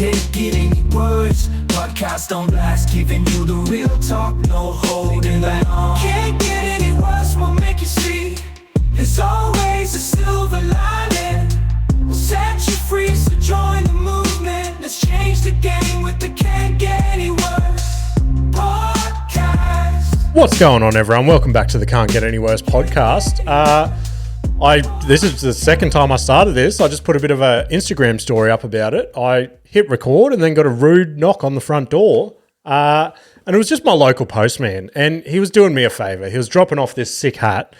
Can't get any words. Podcasts don't last, giving you the real talk, no holding back. Can't get any worse, we'll make you see. There's always a silver lining. We'll set you free, so join the movement. Let's change the game with the Can't Get Any Worse podcast. What's going on, everyone? Welcome back to the Can't Get Any Worse podcast. This is the second time I started this. I just put a bit of an Instagram story up about it. I hit record and then got a rude knock on the front door. And it was just my local postman. And he was doing me a favour. He was dropping off this sick hat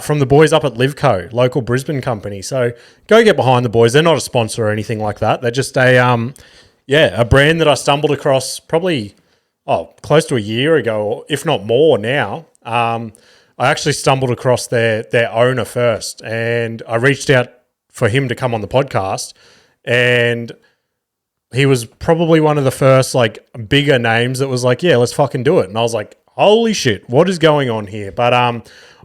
from the boys up at Livco, local Brisbane company. So go get behind the boys. They're not a sponsor or anything like that. They're just a brand that I stumbled across probably close to a year ago, if not more now. I actually stumbled across their owner first, and I reached out for him to come on the podcast, and he was probably one of the first like bigger names that was like, yeah, let's fucking do it. And I was like, holy shit, what is going on here? But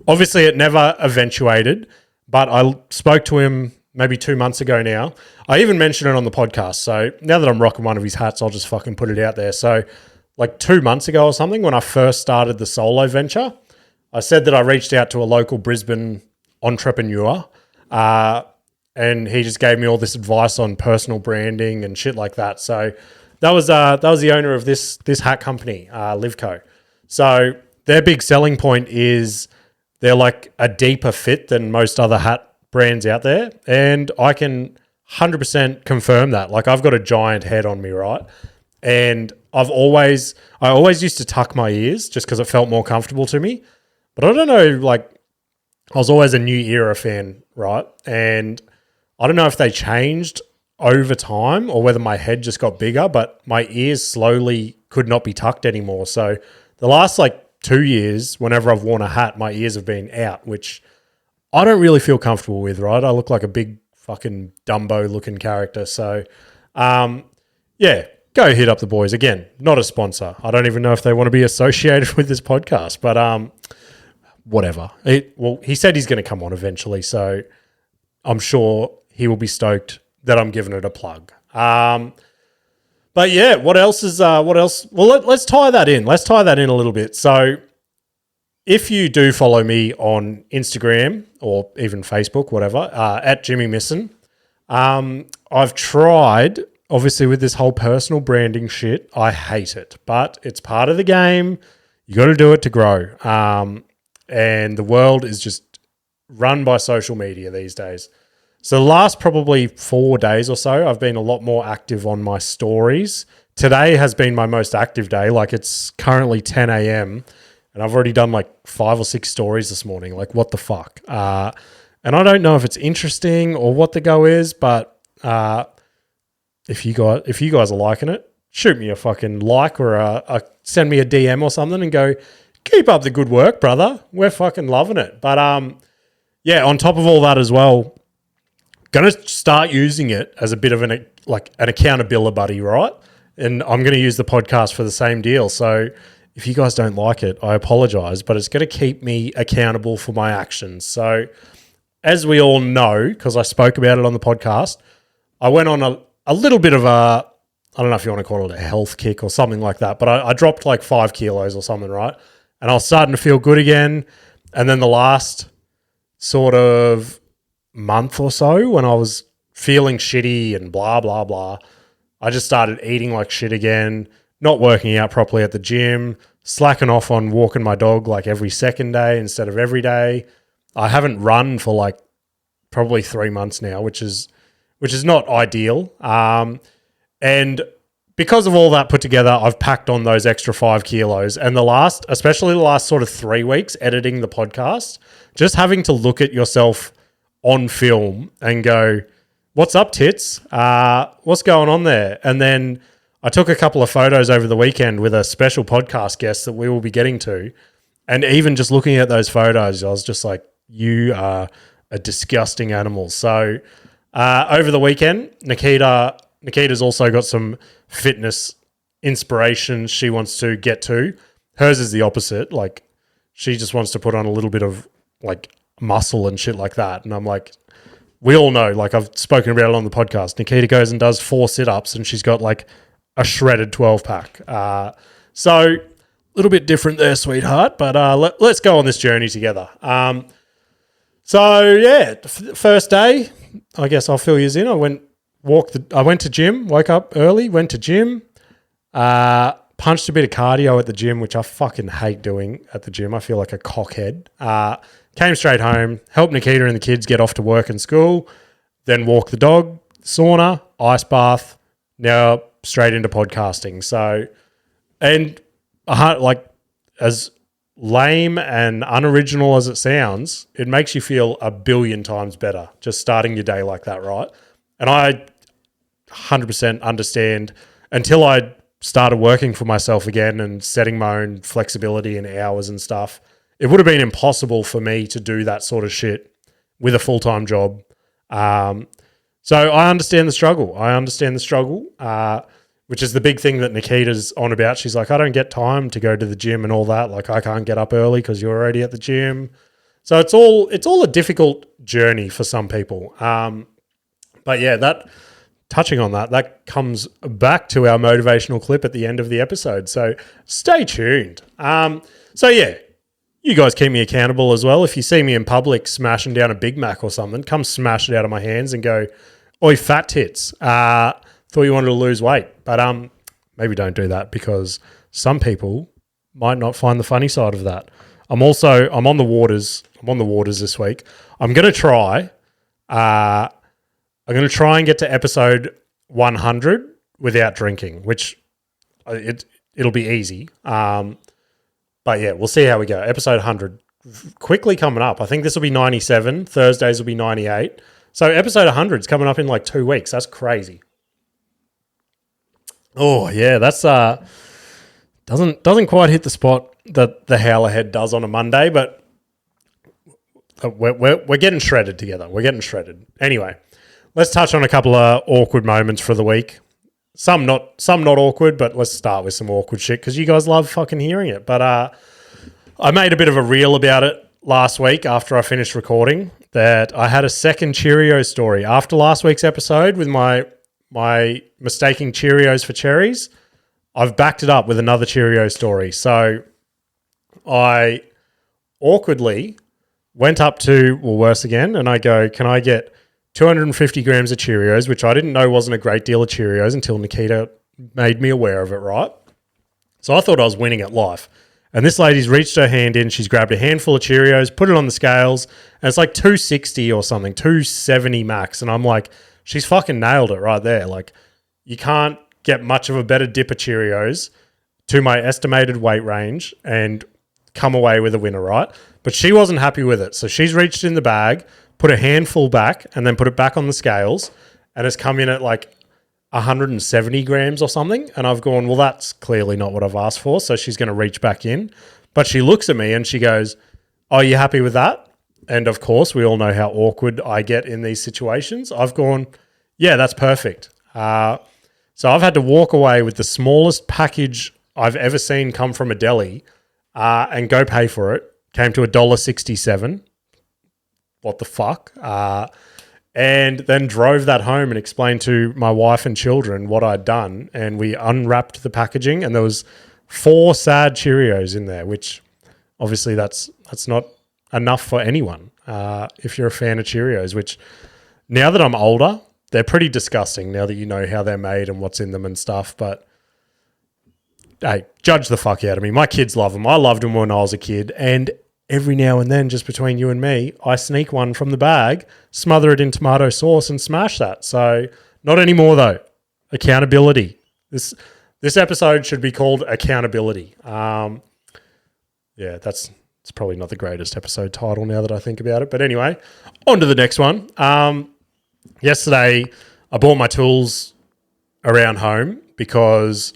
obviously it never eventuated, but I spoke to him maybe 2 months ago now. I even mentioned it on the podcast. So now that I'm rocking one of his hats, I'll just fucking put it out there. So like 2 months ago or something, when I first started the solo venture, I said that I reached out to a local Brisbane entrepreneur, and he just gave me all this advice on personal branding and shit like that. So that was the owner of this hat company, Livco. So their big selling point is they're like a deeper fit than most other hat brands out there, and I can 100% confirm that. Like, I've got a giant head on me, right? And I always used to tuck my ears just because it felt more comfortable to me. But I don't know, like, I was always a New Era fan, right? And I don't know if they changed over time or whether my head just got bigger, but my ears slowly could not be tucked anymore. So the last, 2 years, whenever I've worn a hat, my ears have been out, which I don't really feel comfortable with, right? I look like a big fucking Dumbo-looking character. So, yeah, go hit up the boys. Again, not a sponsor. I don't even know if they want to be associated with this podcast, but whatever. He said he's going to come on eventually, so I'm sure he will be stoked that I'm giving it a plug. But yeah, what else? Well, let's tie that in. Let's tie that in a little bit. So if you do follow me on Instagram or even Facebook, whatever, at Jimmy Misson, I've tried, obviously, with this whole personal branding shit. I hate it, but it's part of the game. You got to do it to grow. And the world is just run by social media these days. So the last probably 4 days or so, I've been a lot more active on my stories. Today has been my most active day. Like, it's currently 10 a.m. and I've already done 5 or 6 stories this morning. Like, what the fuck? And I don't know if it's interesting or what the go is, but if you guys are liking it, shoot me a fucking like or send me a DM or something and go, keep up the good work, brother. We're fucking loving it. But yeah, on top of all that as well, going to start using it as a bit of an accountability, right? And I'm going to use the podcast for the same deal. So if you guys don't like it, I apologize, but it's going to keep me accountable for my actions. So as we all know, because I spoke about it on the podcast, I went on a little bit of I don't know if you want to call it a health kick or something like that, but I dropped 5 kilos or something, right? And I was starting to feel good again. And then the last sort of month or so, when I was feeling shitty and blah, blah, blah, I just started eating like shit again, not working out properly at the gym, slacking off on walking my dog every second day instead of every day. I haven't run for probably 3 months now, which is not ideal. And because of all that put together, I've packed on those extra 5 kilos. And especially the last sort of 3 weeks editing the podcast, just having to look at yourself on film and go, what's up, tits? What's going on there? And then I took a couple of photos over the weekend with a special podcast guest that we will be getting to. And even just looking at those photos, I was just like, you are a disgusting animal. So over the weekend, Nikita's also got some fitness inspiration she wants to get to. Hers is the opposite. She just wants to put on a little bit of muscle and shit like that. And I'm like, we all know, like I've spoken about it on the podcast, Nikita goes and does 4 sit-ups and she's got like a shredded 12-pack. So a little bit different there, sweetheart, but let's go on this journey together. So yeah, first day, I guess I'll fill you in. I went to gym, woke up early, went to gym, punched a bit of cardio at the gym, which I fucking hate doing at the gym. I feel like a cockhead. Came straight home, helped Nikita and the kids get off to work and school, then walk the dog, sauna, ice bath, now straight into podcasting. So, and like as lame and unoriginal as it sounds, it makes you feel a billion times better just starting your day like that, right? And I 100% understand until I started working for myself again and setting my own flexibility and hours and stuff, it would have been impossible for me to do that sort of shit with a full-time job. So I understand the struggle. Which is the big thing that Nikita's on about. She's like, I don't get time to go to the gym and all that. Like, I can't get up early because you're already at the gym. So it's all a difficult journey for some people. But yeah, touching on that comes back to our motivational clip at the end of the episode. So stay tuned. So yeah, you guys keep me accountable as well. If you see me in public smashing down a Big Mac or something, come smash it out of my hands and go, oi, fat tits. Thought you wanted to lose weight, but maybe don't do that because some people might not find the funny side of that. I'm on the waters. I'm on the waters this week. I'm going to try and get to episode 100 without drinking, which it'll be easy. But yeah, we'll see how we go. Episode 100 quickly coming up. I think this will be 97. Thursdays will be 98. So episode 100 is coming up in like 2 weeks. That's crazy. Oh yeah, that's doesn't quite hit the spot that the Howler Head does on a Monday, but we're getting shredded together. We're getting shredded. Anyway, let's touch on a couple of awkward moments for the week. Some not awkward, but let's start with some awkward shit because you guys love fucking hearing it. But I made a bit of a reel about it last week after I finished recording that I had a second Cheerios story after last week's episode with my mistaking Cheerios for cherries. I've backed it up with another Cheerio story. So I awkwardly went up to Woolworths again and I go, can I get 250 grams of Cheerios, which I didn't know wasn't a great deal of Cheerios until Nikita made me aware of it, right? So I thought I was winning at life. And this lady's reached her hand in, she's grabbed a handful of Cheerios, put it on the scales, and it's like 260 or something, 270 max. And I'm like, she's fucking nailed it right there. Like, you can't get much of a better dip of Cheerios to my estimated weight range and come away with a winner, right? But she wasn't happy with it. So she's reached in the bag, put a handful back, and then put it back on the scales, and it's come in at like 170 grams or something. And I've gone, well, that's clearly not what I've asked for. So she's going to reach back in. But she looks at me and she goes, are you happy with that? And of course, we all know how awkward I get in these situations. I've gone, yeah, that's perfect. So I've had to walk away with the smallest package I've ever seen come from a deli and go pay for it. Came to $1.67. What the fuck? And then drove that home and explained to my wife and children what I'd done. And we unwrapped the packaging and there was 4 sad Cheerios in there, which obviously that's not enough for anyone if you're a fan of Cheerios, which now that I'm older, they're pretty disgusting now that you know how they're made and what's in them and stuff. But hey, judge the fuck out of me. My kids love them. I loved them when I was a kid. And every now and then, just between you and me, I sneak one from the bag, smother it in tomato sauce and smash that. So not anymore though. Accountability. This episode should be called Accountability. Yeah, it's probably not the greatest episode title now that I think about it. But anyway, on to the next one. Yesterday, I bought my tools around home because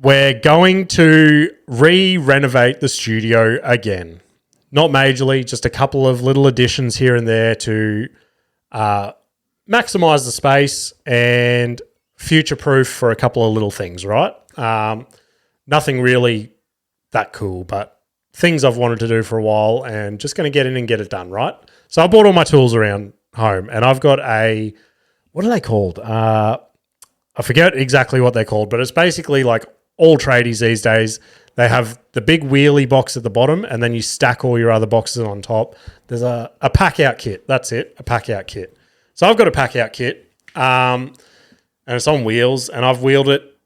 we're going to renovate the studio again. Not majorly, just a couple of little additions here and there to maximize the space and future-proof for a couple of little things, right? Nothing really that cool, but things I've wanted to do for a while and just going to get in and get it done, right? So I bought all my tools around home, and I've got what are they called? I forget exactly what they're called, but it's basically like all tradies these days. They have the big wheelie box at the bottom, and then you stack all your other boxes on top. There's a pack out kit. That's it, a pack out kit. So I've got a pack out kit, and it's on wheels, and I've wheeled it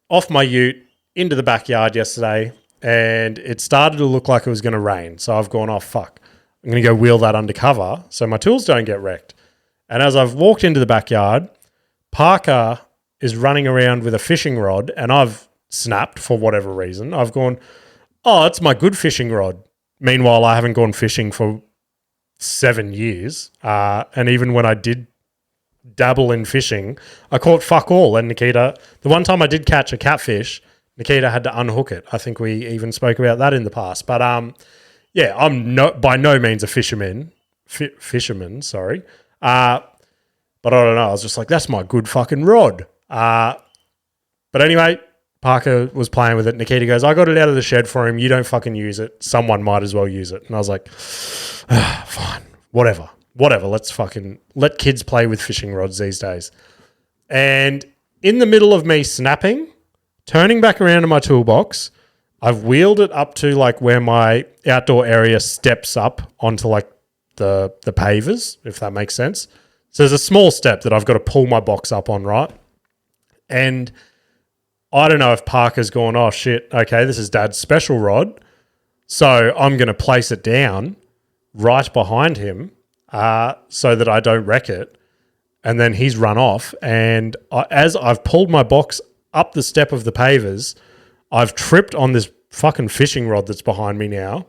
off my ute into the backyard yesterday, and it started to look like it was going to rain. So I've gone, oh, fuck. I'm going to go wheel that undercover so my tools don't get wrecked. And as I've walked into the backyard, Parker is running around with a fishing rod, and I've snapped for whatever reason. I've gone, oh, it's my good fishing rod. Meanwhile, I haven't gone fishing for 7 years. And even when I did dabble in fishing, I caught fuck all. And Nikita, the one time I did catch a catfish, Nikita had to unhook it. I think we even spoke about that in the past. But yeah, I'm by no means a fisherman. Sorry. But I don't know. I was just like, that's my good fucking rod. But anyway, Parker was playing with it. Nikita goes, I got it out of the shed for him. You don't fucking use it. Someone might as well use it. And I was like, fine, whatever. Let's fucking let kids play with fishing rods these days. And in the middle of me snapping, turning back around to my toolbox, I've wheeled it up to like where my outdoor area steps up onto like the pavers, if that makes sense. So there's a small step that I've got to pull my box up on, right? And I don't know if Parker's gone, oh shit, okay, this is Dad's special rod. So I'm going to place it down right behind him so that I don't wreck it. And then he's run off. And as I've pulled my box up the step of the pavers, I've tripped on this fucking fishing rod that's behind me now.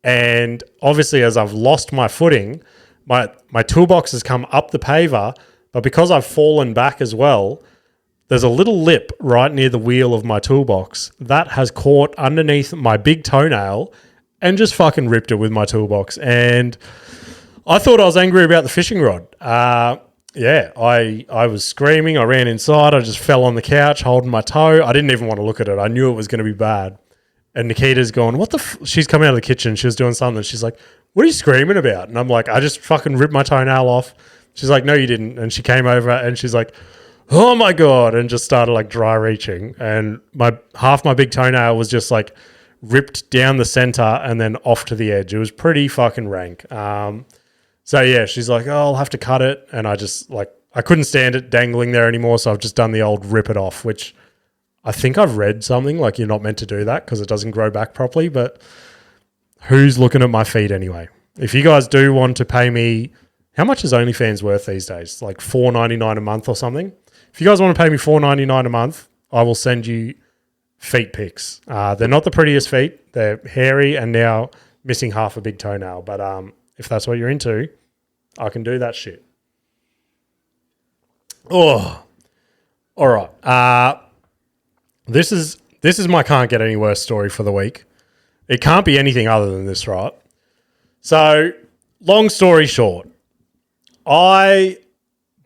And obviously as I've lost my footing, my toolbox has come up the paver, but because I've fallen back as well, there's a little lip right near the wheel of my toolbox that has caught underneath my big toenail and just fucking ripped it with my toolbox. And I thought I was angry about the fishing rod. Yeah, I was screaming. I ran inside. I just fell on the couch holding my toe. I didn't even want to look at it. I knew it was going to be bad. And Nikita's gone, what the she's come out of the kitchen. She was doing something. She's like, what are you screaming about? And I'm like, I just fucking ripped my toenail off. She's like, no, you didn't. And she came over and she's like, oh my God, and just started like dry reaching. And half my big toenail was just like ripped down the center and then off to the edge. It was pretty fucking rank. So yeah, she's like, oh, I'll have to cut it. And I just like, I couldn't stand it dangling there anymore. So I've just done the old rip it off, which I think I've read something like you're not meant to do that because it doesn't grow back properly. But who's looking at my feet anyway? If you guys do want to pay me, how much is OnlyFans worth these days? Like $4.99 a month or something? If you guys want to pay me $4.99 a month, I will send you feet pics. They're not the prettiest feet. They're hairy and now missing half a big toenail. But if that's what you're into, I can do that shit. Oh, all right. This is my can't get any worse story for the week. It can't be anything other than this, right? So, long story short, I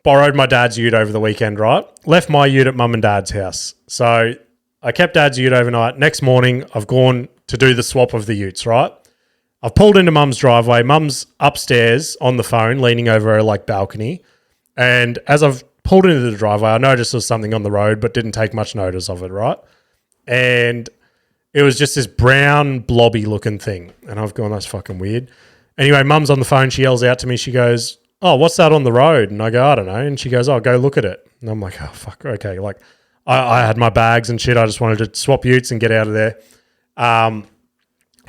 borrowed my dad's ute over the weekend, right? Left my ute at mum and dad's house. So I kept dad's ute overnight. Next morning, I've gone to do the swap of the utes, right? I've pulled into mum's driveway. Mum's upstairs on the phone, leaning over her like balcony. And as I've pulled into the driveway, I noticed there was something on the road, but didn't take much notice of it, right? And it was just this brown blobby looking thing. And I've gone, that's fucking weird. Anyway, mum's on the phone. She yells out to me. She goes, oh, what's that on the road? And I go, I don't know. And she goes, oh, go look at it. And I'm like, oh, fuck, okay. Like, I had my bags and shit. I just wanted to swap utes and get out of there.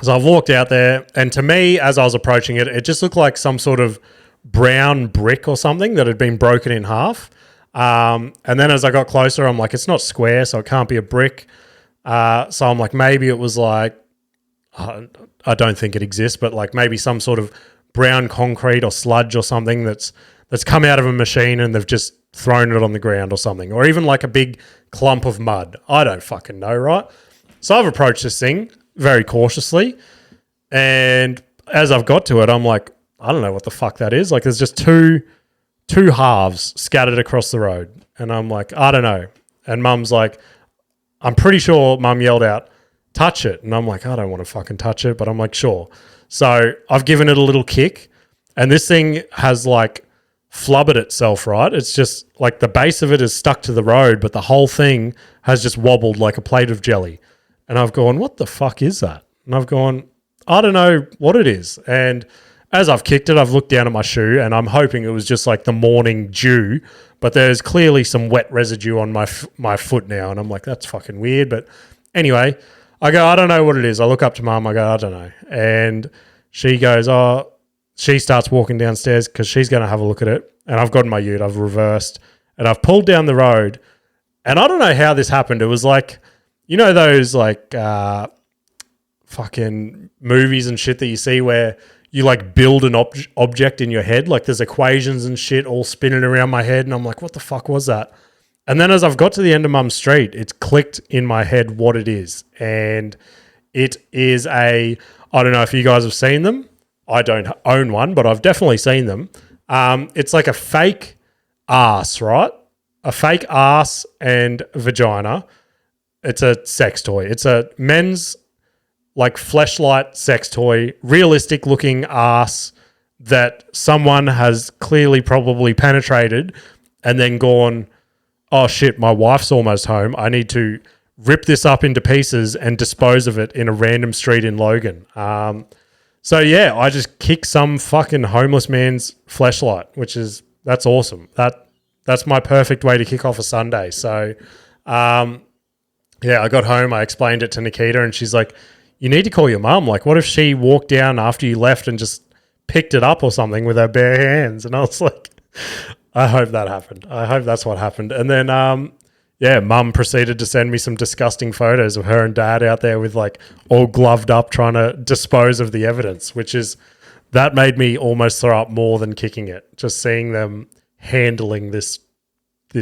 So I've walked out there, and to me, as I was approaching it, it just looked like some sort of brown brick or something that had been broken in half. And then as I got closer, I'm like, it's not square, so it can't be a brick. So I'm like, maybe it was like, I don't think it exists, but like maybe some sort of brown concrete or sludge or something that's come out of a machine and they've just thrown it on the ground or something, or even like a big clump of mud. I don't fucking know, right? So I've approached this thing very cautiously, and as I've got to it, I'm like, I don't know what the fuck that is. Like there's just two halves scattered across the road, and I'm like, I don't know. And mum's like, I'm pretty sure mum yelled out, touch it. And I'm like, I don't want to fucking touch it, but I'm like, sure. So I've given it a little kick, and this thing has like flubbered itself, right? It's just like the base of it is stuck to the road, but the whole thing has just wobbled like a plate of jelly. And I've gone, what the fuck is that? And I've gone, I don't know what it is. And as I've kicked it, I've looked down at my shoe and I'm hoping it was just like the morning dew, but there's clearly some wet residue on my foot now. And I'm like, that's fucking weird. But anyway, I go, I don't know what it is. I look up to Mum. I go, I don't know. And she goes, she starts walking downstairs because she's going to have a look at it. And I've gotten my ute. I've reversed and I've pulled down the road. And I don't know how this happened. It was like, you know, those like fucking movies and shit that you see where you like build an object in your head. Like there's equations and shit all spinning around my head. And I'm like, what the fuck was that? And then as I've got to the end of Mum's street, it's clicked in my head what it is. And it is I don't know if you guys have seen them. I don't own one, but I've definitely seen them. It's like a fake ass, right? A fake ass and vagina. It's a sex toy. It's a men's like fleshlight sex toy, realistic looking ass that someone has clearly probably penetrated and then gone, oh shit, my wife's almost home. I need to rip this up into pieces and dispose of it in a random street in Logan. So yeah, I just kick some fucking homeless man's fleshlight, that's awesome. That's my perfect way to kick off a Sunday. So yeah, I got home, I explained it to Nikita and she's like, you need to call your mum. Like, what if she walked down after you left and just picked it up or something with her bare hands? And I was like, I hope that happened. I hope that's what happened. And then, yeah, Mum proceeded to send me some disgusting photos of her and Dad out there with like all gloved up trying to dispose of the evidence, that made me almost throw up more than kicking it. Just seeing them handling this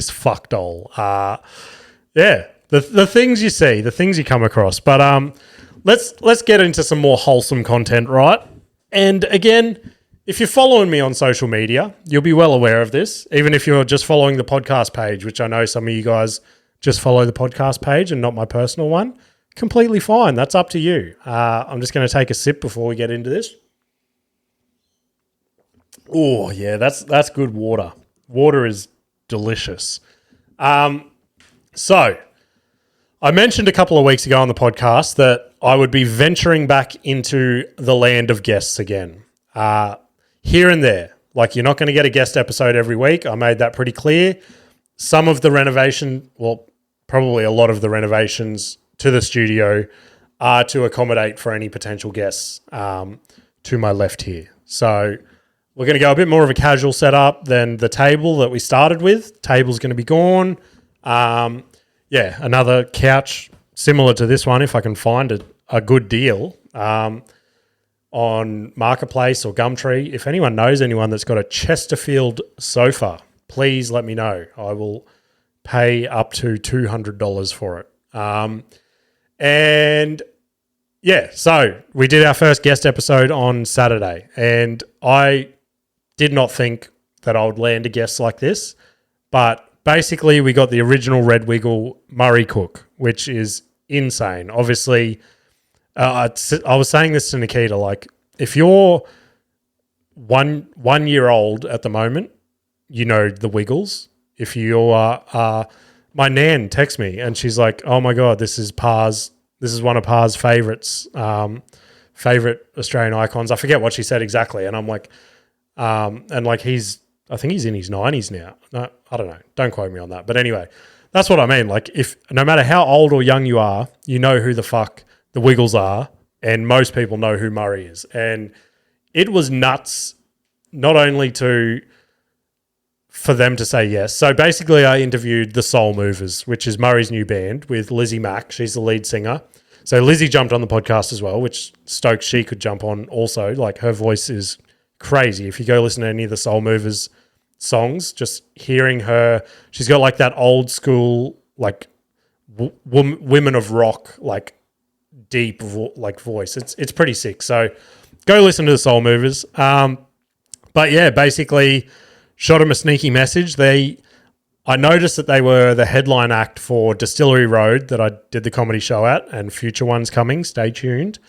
fuck doll. Yeah, the things you see, the things you come across. But let's get into some more wholesome content, right? And again, if you're following me on social media, you'll be well aware of this, even if you're just following the podcast page, which I know some of you guys just follow the podcast page and not my personal one. Completely fine. That's up to you. I'm just going to take a sip before we get into this. Oh, yeah, that's good water. Water is delicious. So I mentioned a couple of weeks ago on the podcast that I would be venturing back into the land of guests again. Here and there. Like, you're not going to get a guest episode every week. I made that pretty clear. Some of the renovation, well, probably a lot of the renovations to the studio are to accommodate for any potential guests to my left here. So we're going to go a bit more of a casual setup than the table that we started with. Table's going to be gone. Yeah, another couch similar to this one, if I can find a good deal. On Marketplace or Gumtree. If anyone knows anyone that's got a Chesterfield sofa, please let me know. I will pay up to $200 for it. And yeah, so we did our first guest episode on Saturday, and I did not think that I would land a guest like this, but basically we got the original Red Wiggle Murray Cook, which is insane. Obviously, I was saying this to Nikita, like, if you're one year old at the moment, you know the Wiggles. If you are, my nan texts me and she's like, "Oh my god, this is one of Par's favorites, favorite Australian icons." I forget what she said exactly, and I'm like, and like I think he's in his 90s now. No, I don't know. Don't quote me on that. But anyway, that's what I mean. Like, if no matter how old or young you are, you know who the fuck the Wiggles are, and most people know who Murray is. And it was nuts, not only for them to say yes. So basically I interviewed the Soul Movers, which is Murray's new band, with Lizzie Mack. She's the lead singer. So Lizzie jumped on the podcast as well, which stoked she could jump on also. Like, her voice is crazy. If you go listen to any of the Soul Movers songs, just hearing her, she's got like that old school, like women of rock, like deep voice. It's pretty sick. So go listen to the Soul Movers. But yeah, basically shot them a sneaky message. I noticed that they were the headline act for Distillery Road that I did the comedy show at, and future ones coming. Stay tuned.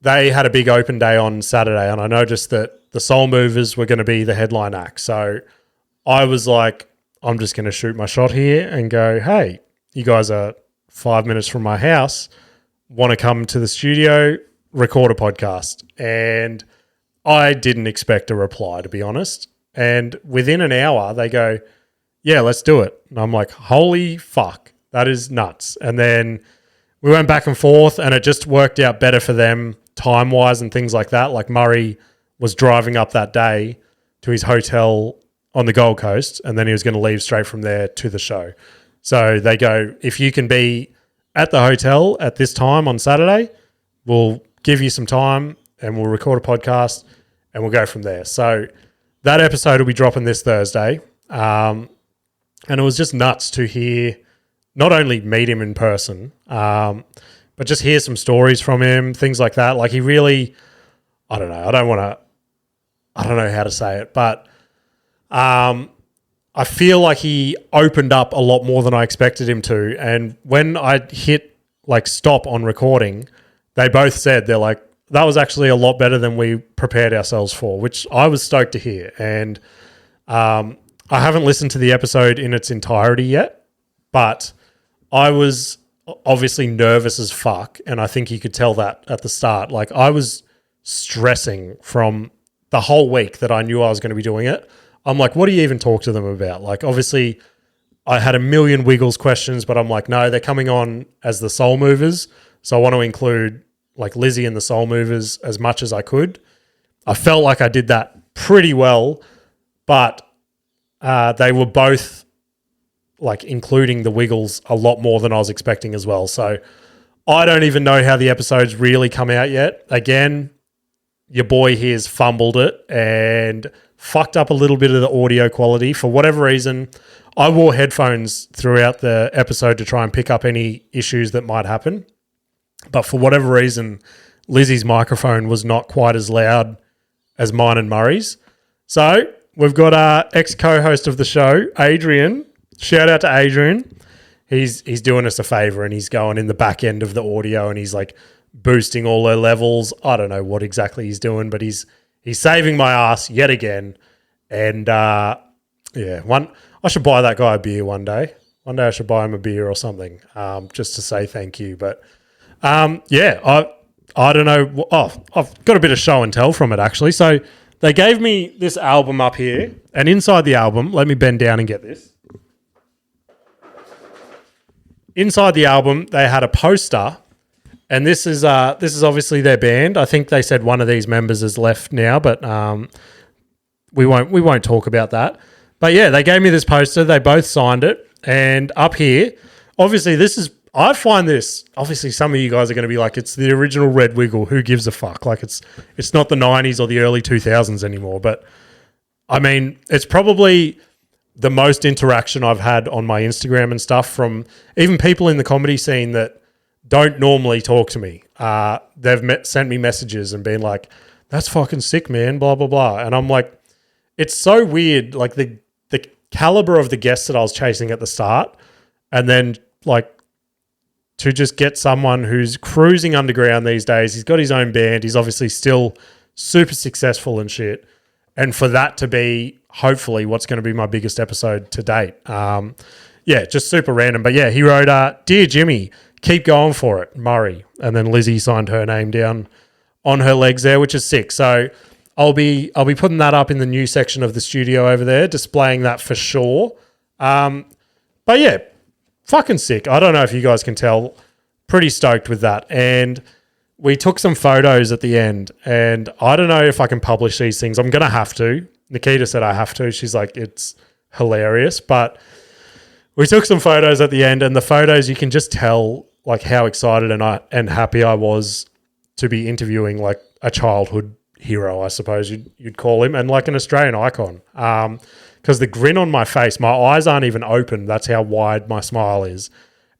they had a big open day on Saturday, and I noticed that the Soul Movers were going to be the headline act. So I was like, I'm just going to shoot my shot here and go, hey, you guys are 5 minutes from my house, want to come to the studio, record a podcast. And I didn't expect a reply, to be honest. And within an hour, they go, yeah, let's do it. And I'm like, holy fuck, that is nuts. And then we went back and forth, and it just worked out better for them time-wise and things like that. Like Murray was driving up that day to his hotel on the Gold Coast, and then he was going to leave straight from there to the show. So they go, if you can be at the hotel at this time on Saturday, we'll give you some time and we'll record a podcast and we'll go from there. So that episode will be dropping this Thursday. And it was just nuts to hear, not only meet him in person, but just hear some stories from him, things like that. Like he really, I don't know. I don't know how to say it, but I feel like he opened up a lot more than I expected him to. And when I hit like stop on recording, they both said, they're like, that was actually a lot better than we prepared ourselves for, which I was stoked to hear. And I haven't listened to the episode in its entirety yet, but I was obviously nervous as fuck. And I think you could tell that at the start. Like I was stressing from the whole week that I knew I was going to be doing it. I'm like, what do you even talk to them about? Like, obviously, I had a million Wiggles questions, but I'm like, no, they're coming on as the Soul Movers. So I want to include like Lizzie and the Soul Movers as much as I could. I felt like I did that pretty well, but they were both like including the Wiggles a lot more than I was expecting as well. So I don't even know how the episodes really come out yet. Again, your boy here's fumbled it and fucked up a little bit of the audio quality. For whatever reason, I wore headphones throughout the episode to try and pick up any issues that might happen. But for whatever reason, Lizzie's microphone was not quite as loud as mine and Murray's. So we've got our ex-co-host of the show, Adrian. Shout out to Adrian. He's doing us a favor and he's going in the back end of the audio and he's like boosting all their levels. I don't know what exactly he's doing, but he's saving my ass yet again. And I should buy that guy a beer one day. One day I should buy him a beer or something, just to say thank you. But I don't know. Oh, I've got a bit of show and tell from it actually. So they gave me this album up here, and inside the album, let me bend down and get this. Inside the album, they had a poster. And this is obviously their band. I think they said one of these members has left now, but we won't talk about that. But yeah, they gave me this poster. They both signed it. And up here, obviously I find this, obviously some of you guys are going to be like, it's the original Red Wiggle. Who gives a fuck? Like it's not the 90s or the early 2000s anymore. But I mean, it's probably the most interaction I've had on my Instagram and stuff from even people in the comedy scene that don't normally talk to me. They've sent me messages and been like, that's fucking sick, man, blah, blah, blah. And I'm like, it's so weird, like the caliber of the guests that I was chasing at the start, and then like to just get someone who's cruising underground these days. He's got his own band. He's obviously still super successful and shit. And for that to be hopefully what's going to be my biggest episode to date. Just super random. But yeah, he wrote, Dear Jimmy, keep going for it, Murray. And then Lizzie signed her name down on her legs there, which is sick. So I'll be putting that up in the new section of the studio over there, displaying that for sure. But yeah, fucking sick. I don't know if you guys can tell. Pretty stoked with that. And we took some photos at the end, and I don't know if I can publish these things. I'm going to have to. Nikita said I have to. She's like, it's hilarious. But we took some photos at the end, and the photos, you can just tell like how excited and happy I was to be interviewing like a childhood hero, I suppose you'd call him, and like an Australian icon. Because the grin on my face, my eyes aren't even open. That's how wide my smile is.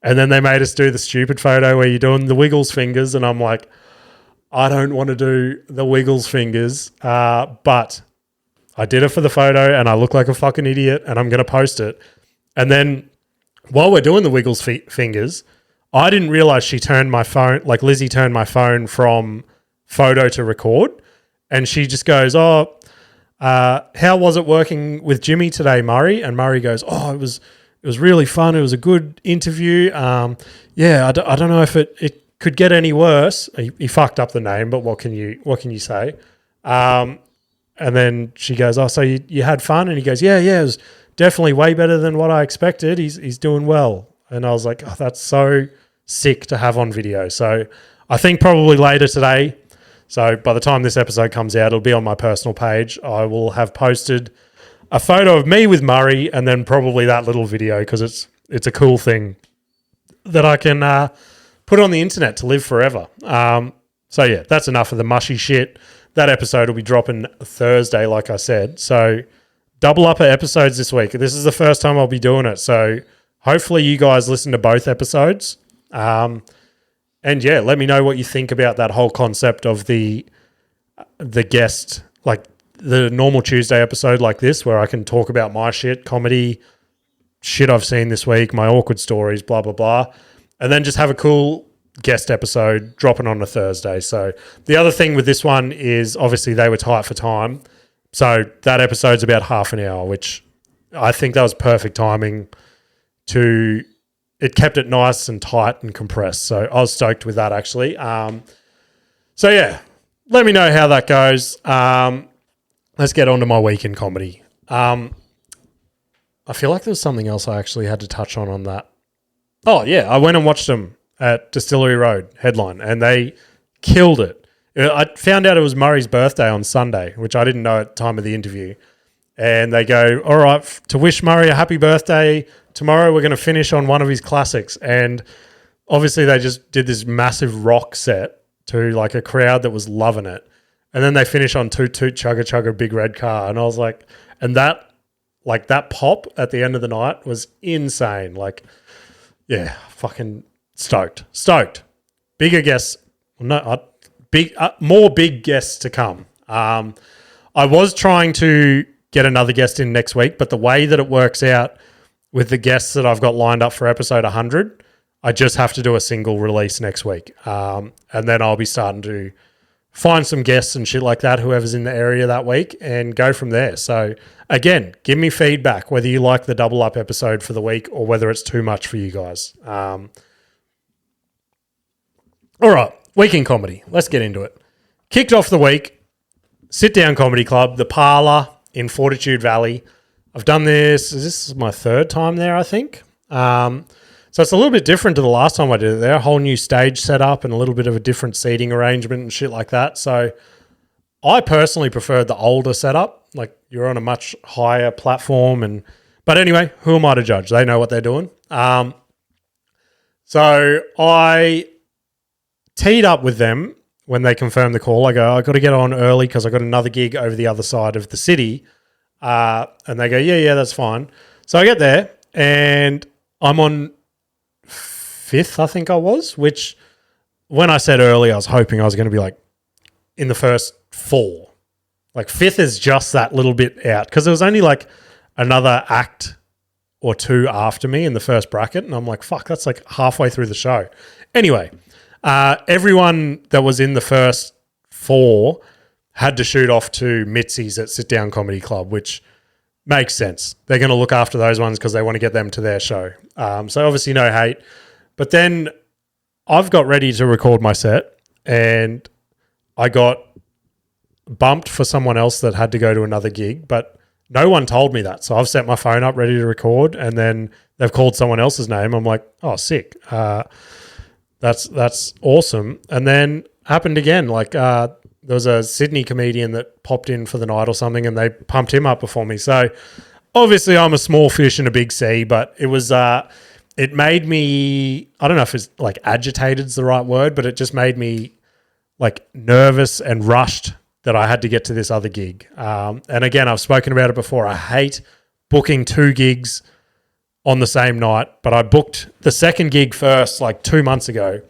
And then they made us do the stupid photo where you're doing the Wiggles fingers, and I'm like, I don't want to do the Wiggles fingers, but I did it for the photo, and I look like a fucking idiot, and I'm going to post it. And then while we're doing the Wiggles fingers, I didn't realize she turned my phone, like Lizzie turned my phone from photo to record. And she just goes, "Oh, how was it working with Jimmy today, Murray?" And Murray goes, "Oh, it was really fun. It was a good interview. Yeah, I don't know if it could get any worse." He fucked up the name, but what can you say? And then she goes, "Oh, so you had fun?" And he goes, "Yeah, it was definitely way better than what I expected. He's doing well." And I was like, "Oh, that's so sick to have on video." So I think probably later today. So by the time this episode comes out, it'll be on my personal page. I will have posted a photo of me with Murray and then probably that little video because it's a cool thing that I can put on the internet to live forever. So yeah, that's enough of the mushy shit. That episode will be dropping Thursday, like I said. So double up episodes this week. This is the first time I'll be doing it. So hopefully you guys listen to both episodes. And yeah, let me know what you think about that whole concept of the guest, like the normal Tuesday episode like this, where I can talk about my shit, comedy, shit I've seen this week, my awkward stories, blah, blah, blah. And then just have a cool guest episode dropping on a Thursday. So the other thing with this one is obviously they were tight for time. So that episode's about half an hour, which I think that was perfect timing it kept it nice and tight and compressed. So I was stoked with that actually. So yeah, let me know how that goes. Let's get on to my week in comedy. I feel like there was something else I actually had to touch on that. Oh yeah, I went and watched them at Distillery Road Headline and they killed it. I found out it was Murray's birthday on Sunday, which I didn't know at the time of the interview. And they go, "All right, to wish Murray a happy birthday, tomorrow we're going to finish on one of his classics." And obviously they just did this massive rock set to like a crowd that was loving it. And then they finish on Toot Toot Chugga Chugga Big Red Car. And I was like, and that pop at the end of the night was insane. Like, yeah, fucking stoked. Bigger guests. More big guests to come. I was trying to get another guest in next week, but the way that it works out with the guests that I've got lined up for episode 100, I just have to do a single release next week. And then I'll be starting to find some guests and shit like that, whoever's in the area that week, and go from there. So again, give me feedback whether you like the double up episode for the week or whether it's too much for you guys. All right, week in comedy. Let's get into it. Kicked off the week, Sit Down Comedy Club, The Parlour in Fortitude Valley. I've done this. This is my third time there, I think. So it's a little bit different to the last time I did it there. A whole new stage setup and a little bit of a different seating arrangement and shit like that. So I personally preferred the older setup. Like you're on a much higher platform. But anyway, who am I to judge? They know what they're doing. So I teed up with them when they confirmed the call. I go, "I got to get on early because I got another gig over the other side of the city." And they go, yeah, that's fine. So I get there and I'm on 5th, I think I was, which when I said early, I was hoping I was going to be like in the first 4. Like 5th is just that little bit out because there was only like another act or 2 after me in the first bracket. And I'm like, fuck, that's like halfway through the show. Anyway, everyone that was in the first 4 had to shoot off to Mitzi's at Sit Down Comedy Club, which makes sense. They're going to look after those ones because they want to get them to their show. So obviously no hate. But then I've got ready to record my set and I got bumped for someone else that had to go to another gig, but no one told me that. So I've set my phone up ready to record and then they've called someone else's name. I'm like, oh, sick. That's awesome. And then happened again. Like there was a Sydney comedian that popped in for the night or something and they pumped him up before me. So obviously I'm a small fish in a big sea, but it was it made me, I don't know if it's like agitated is the right word, but it just made me like nervous and rushed that I had to get to this other gig. And again, I've spoken about it before. I hate booking 2 gigs on the same night, but I booked the second gig first like 2 months ago.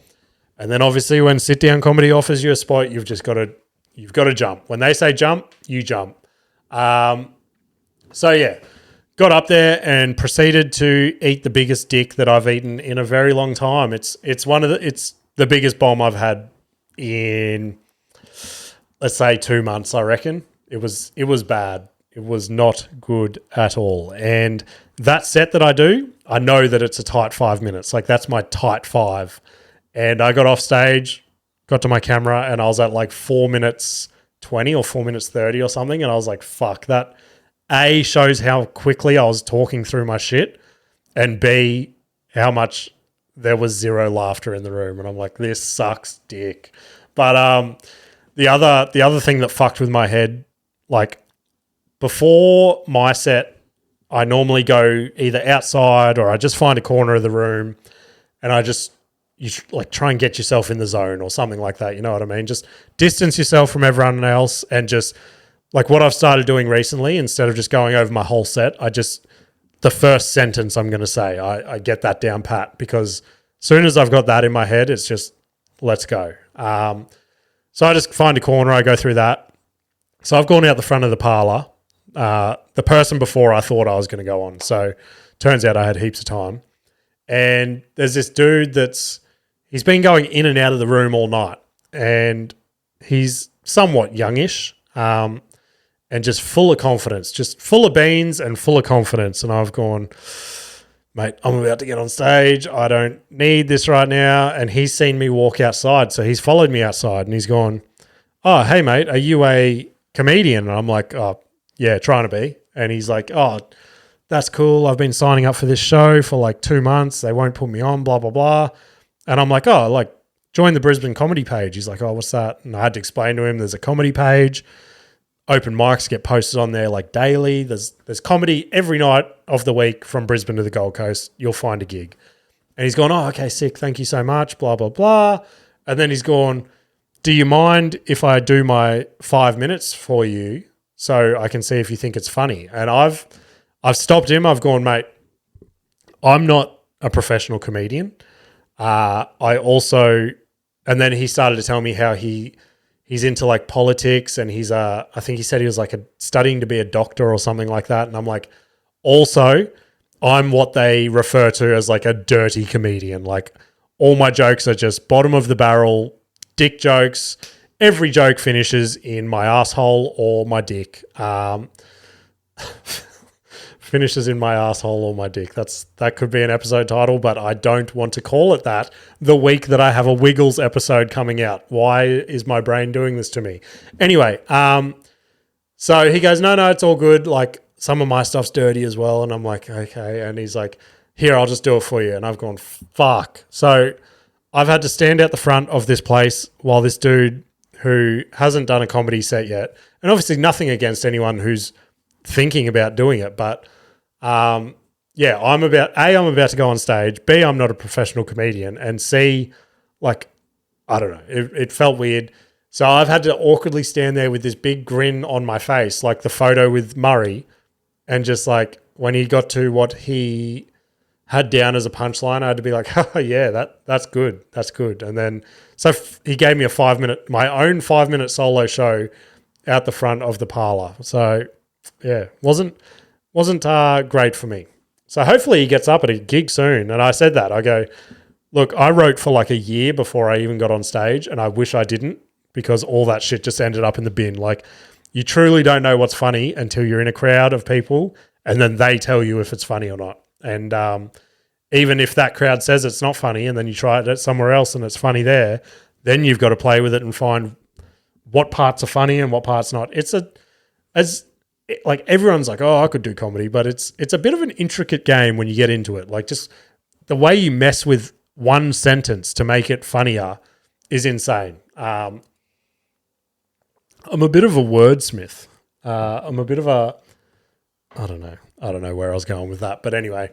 And then obviously when Sit Down Comedy offers you a spot, you've got to jump. When they say jump, you jump. So yeah, got up there and proceeded to eat the biggest dick that I've eaten in a very long time. It's the biggest bomb I've had in let's say 2 months, I reckon. It was bad. It was not good at all. And that set that I do, I know that it's a tight 5 minutes. Like that's my tight 5. And I got off stage, got to my camera, and I was at like 4 minutes 20 or 4 minutes 30 or something. And I was like, fuck, that A, shows how quickly I was talking through my shit, and B, how much there was zero laughter in the room. And I'm like, this sucks dick. But the other thing that fucked with my head, like before my set, I normally go either outside or I just find a corner of the room and you like try and get yourself in the zone or something like that. You know what I mean? Just distance yourself from everyone else, and just like what I've started doing recently, instead of just going over my whole set, the first sentence I'm going to say, I get that down pat, because as soon as I've got that in my head, it's just, let's go. So I just find a corner, I go through that. So I've gone out the front of the parlor. The person before I thought I was going to go on. So turns out I had heaps of time. And there's this dude he's been going in and out of the room all night. And he's somewhat youngish, and just full of confidence, just full of beans and full of confidence. And I've gone, mate, I'm about to get on stage. I don't need this right now. And he's seen me walk outside. So he's followed me outside and he's gone, oh, hey, mate, are you a comedian? And I'm like, oh, yeah, trying to be. And he's like, oh, that's cool. I've been signing up for this show for like 2 months. They won't put me on, blah, blah, blah. And I'm like, oh, like join the Brisbane comedy page. He's like, oh, what's that? And I had to explain to him there's a comedy page. Open mics get posted on there like daily. There's comedy every night of the week from Brisbane to the Gold Coast. You'll find a gig. And he's gone, oh, okay, sick. Thank you so much, blah, blah, blah. And then he's gone, do you mind if I do my 5 minutes for you so I can see if you think it's funny? And I've stopped him. I've gone, mate, I'm not a professional comedian. And then he started to tell me how he's into like politics, and I think he said he was like studying to be a doctor or something like that. And I'm like, also, I'm what they refer to as like a dirty comedian. Like all my jokes are just bottom of the barrel, dick jokes. Every joke finishes in my asshole or my dick. Finishes in my asshole or my dick. That could be an episode title, but I don't want to call it that the week that I have a Wiggles episode coming out. Why is my brain doing this to me? Anyway, so he goes, no, it's all good. Like some of my stuff's dirty as well. And I'm like, okay. And he's like, here, I'll just do it for you. And I've gone, fuck. So I've had to stand out the front of this place while this dude who hasn't done a comedy set yet, and obviously nothing against anyone who's thinking about doing it, but yeah, I'm about to go on stage. B, I'm not a professional comedian, and C, like, I don't know, it felt weird. So I've had to awkwardly stand there with this big grin on my face, like the photo with Murray, and just like when he got to what he had down as a punchline, I had to be like, oh yeah, that's good. And then, so he gave me my own 5 minute solo show out the front of the parlor. So yeah, wasn't great for me. So hopefully he gets up at a gig soon. And I said that, I go, look, I wrote for like a year before I even got on stage, and I wish I didn't, because all that shit just ended up in the bin. Like, you truly don't know what's funny until you're in a crowd of people and then they tell you if it's funny or not. And even if that crowd says it's not funny and then you try it somewhere else and it's funny there, then you've got to play with it and find what parts are funny and what parts not. Like everyone's like, oh, I could do comedy, but it's a bit of an intricate game when you get into it. Like just the way you mess with one sentence to make it funnier is insane. I'm a bit of a wordsmith. I'm a bit of a, I don't know where I was going with that. But anyway,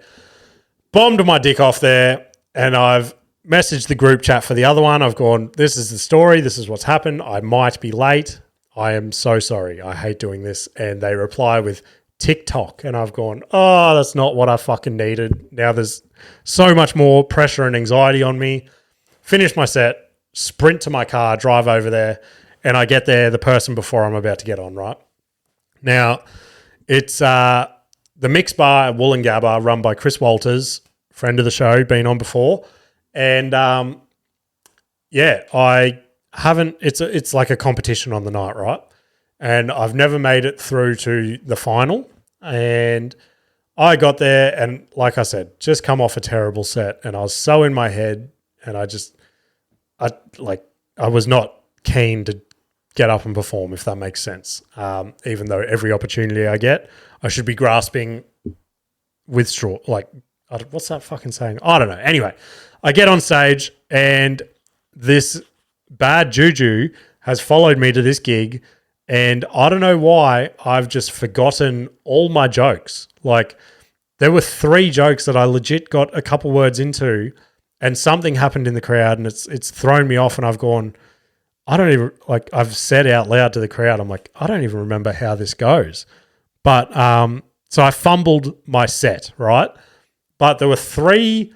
bombed my dick off there, and I've messaged the group chat for the other one. I've gone, this is the story. This is what's happened. I might be late. I am so sorry. I hate doing this. And they reply with TikTok. And I've gone, oh, that's not what I fucking needed. Now there's so much more pressure and anxiety on me. Finish my set, sprint to my car, drive over there, and I get there the person before I'm about to get on, right? Now, it's the Mix Bar at Woolloongabba, run by Chris Walters, friend of the show, been on before. And yeah, I haven't. It's like a competition on the night, right? And I've never made it through to the final. And I got there, and like I said, just come off a terrible set, and I was so in my head, and I was not keen to get up and perform, if that makes sense. Even though every opportunity I get, I should be grasping with straw. Like, what's that fucking saying? I don't know. Anyway, I get on stage, and this bad juju has followed me to this gig, and I don't know why I've just forgotten all my jokes. Like, there were 3 jokes that I legit got a couple words into, and something happened in the crowd, and it's thrown me off, and I've gone, I don't even, like, I've said out loud to the crowd, I'm like, I don't even remember how this goes. But so I fumbled my set, right? But there were three